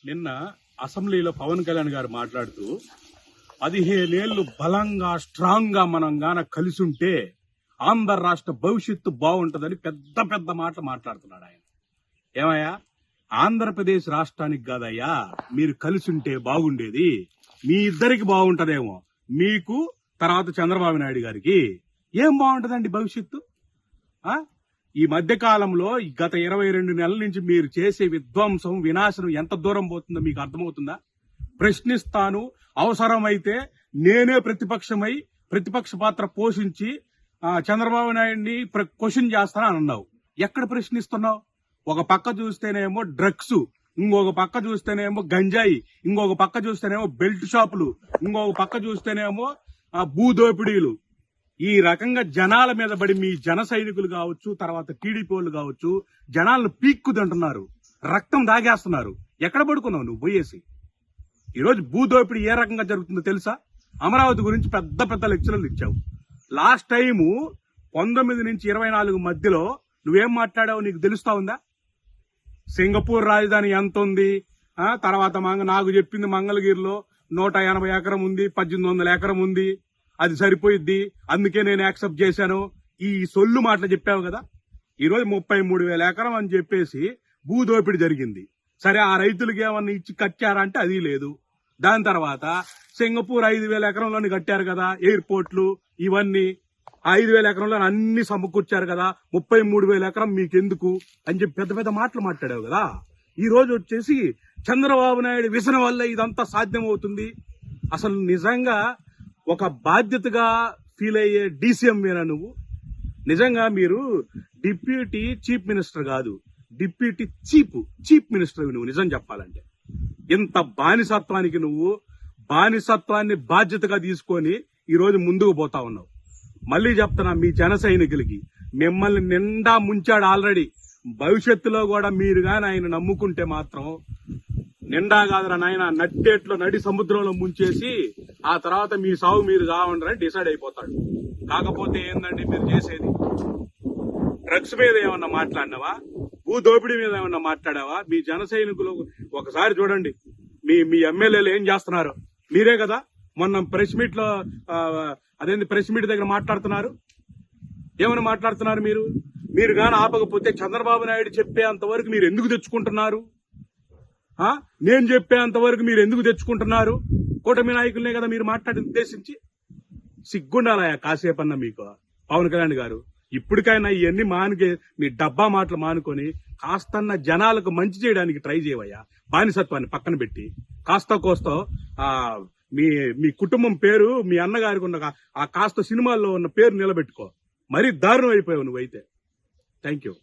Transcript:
నిన్న అసెంబ్లీలో పవన్ కళ్యాణ్ గారు మాట్లాడుతూ 15 ఏళ్లు బలంగా స్ట్రాంగ్ గా మనం గాన కలిసి ఉంటే ఆంధ్ర రాష్ట్ర భవిష్యత్తు బాగుంటుందని పెద్ద పెద్ద మాటలు మాట్లాడుతున్నాడు ఆయన. ఏమయ్యా, ఆంధ్రప్రదేశ్ రాష్ట్రానికి కాదయ్యా మీరు కలిసి ఉంటే బాగుండేది, మీ ఇద్దరికి బాగుంటదేమో, మీకు తర్వాత చంద్రబాబు నాయుడు గారికి ఏం బాగుంటదండి భవిష్యత్తు? ఈ మధ్య కాలంలో గత 22 నెలల నుంచి మీరు చేసే విధ్వంసం వినాశనం ఎంత దూరం పోతుందో మీకు అర్థమవుతుందా? ప్రశ్నిస్తాను, అవసరమైతే నేనే ప్రతిపక్ష పాత్ర పోషించి చంద్రబాబు నాయుడిని క్వశ్చన్ చేస్తానని అన్నావు. ఎక్కడ ప్రశ్నిస్తున్నావు? ఒక పక్క చూస్తేనేమో డ్రగ్స్, ఇంకొక పక్క చూస్తేనేమో గంజాయి, ఇంకొక పక్క చూస్తేనేమో బెల్ట్ షాపులు, ఇంకొక పక్క చూస్తేనేమో భూదోపిడీలు. ఈ రకంగా జనాల మీద పడి మీ జన సైనికులు కావచ్చు, తర్వాత టీడీపీ వాళ్ళు కావచ్చు, జనాలను పీక్కుదంటున్నారు, రక్తం దాగేస్తున్నారు. ఎక్కడ పడుకున్నావు నువ్వు పోయేసి? ఈరోజు భూదోపిడీ ఏ రకంగా జరుగుతుందో తెలుసా? అమరావతి గురించి పెద్ద పెద్ద లెక్చర్లు ఇచ్చావు. లాస్ట్ టైము 19 నుంచి 24 మధ్యలో నువ్వేం మాట్లాడావు నీకు తెలుస్తా ఉందా? సింగపూర్ రాజధాని ఎంత ఉంది, తర్వాత నాకు చెప్పింది మంగళగిరిలో 180 ఎకరం ఉంది, 1800 ఎకరం ఉంది, అది సరిపోయిద్ది, అందుకే నేను యాక్సెప్ట్ చేశాను. ఈ సొల్లు మాటలు చెప్పావు కదా. ఈరోజు 33,000 ఎకరం అని చెప్పేసి భూదోపిడి జరిగింది. సరే, ఆ రైతులకి ఏమన్నా ఇచ్చి కట్టారంటే అది లేదు. దాని తర్వాత సింగపూర్ 5,000 ఎకరంలోని కట్టారు కదా ఎయిర్పోర్ట్లు, ఇవన్నీ 5,000 ఎకరంలో అన్ని సమకూర్చారు కదా, 33,000 ఎకరం మీకెందుకు అని చెప్పి పెద్ద పెద్ద మాటలు మాట్లాడావు కదా. ఈ రోజు వచ్చేసి చంద్రబాబు నాయుడు విజన్ వల్ల ఇదంతా సాధ్యమవుతుంది. అసలు నిజంగా ఒక బాధ్యతగా ఫీల్ అయ్యే డీసీఎంఏనా నువ్వు? నిజంగా మీరు డిప్యూటీ చీఫ్ మినిస్టర్ కాదు, డిప్యూటీ చీఫ్ మినిస్టర్ నువ్వు. నిజం చెప్పాలంటే ఇంత బానిసత్వాన్ని బాధ్యతగా తీసుకొని ఈ రోజు ముందుకు పోతా ఉన్నావు. మళ్ళీ చెప్తున్నా, మీ జన సైనికులకి మిమ్మల్ని నిండా ముంచాడు ఆల్రెడీ. భవిష్యత్తులో కూడా మీరు గాని ఆయన నమ్ముకుంటే మాత్రం నిండా కాదురా నాయన, నట్టేట్లో నడి సముద్రంలో ముంచేసి ఆ తర్వాత మీ సాగు మీరు కావండి డిసైడ్ అయిపోతాడు. కాకపోతే ఏందండి మీరు చేసేది? డ్రగ్స్ మీద ఏమన్నా మాట్లాడినావా? భూదోపిడీ మీద ఏమన్నా మాట్లాడావా? మీ జన సైనికులు ఒకసారి చూడండి, మీ ఎమ్మెల్యేలు ఏం చేస్తున్నారు. మీరే కదా మొన్న ప్రెస్ మీట్ లో ప్రెస్ మీట్ దగ్గర మాట్లాడుతున్నారు. ఏమని మాట్లాడుతున్నారు? మీరు గాని ఆపకపోతే చంద్రబాబు నాయుడు చెప్పేంత వరకు మీరు ఎందుకు తెచ్చుకుంటున్నారు? నేను చెప్పేంత వరకు మీరు ఎందుకు తెచ్చుకుంటున్నారు? కూటమి నాయకులనే కదా మీరు మాట్లాడి ఉద్దేశించి. సిగ్గుండాలయా కాసేపన్నా మీకు పవన్ కళ్యాణ్ గారు. ఇప్పటికైనా ఇవన్నీ మీ డబ్బా మాటలు మానుకొని కాస్తన్న జనాలకు మంచి చేయడానికి ట్రై చేయవయ్యా. బానిసత్వాన్ని పక్కన పెట్టి కాస్త కోస్తో మీ కుటుంబం పేరు, మీ అన్నగారికి ఉన్న ఆ కాస్త సినిమాల్లో ఉన్న పేరు నిలబెట్టుకో. మరీ దారుణం అయిపోయావు నువ్వైతే. Thank you.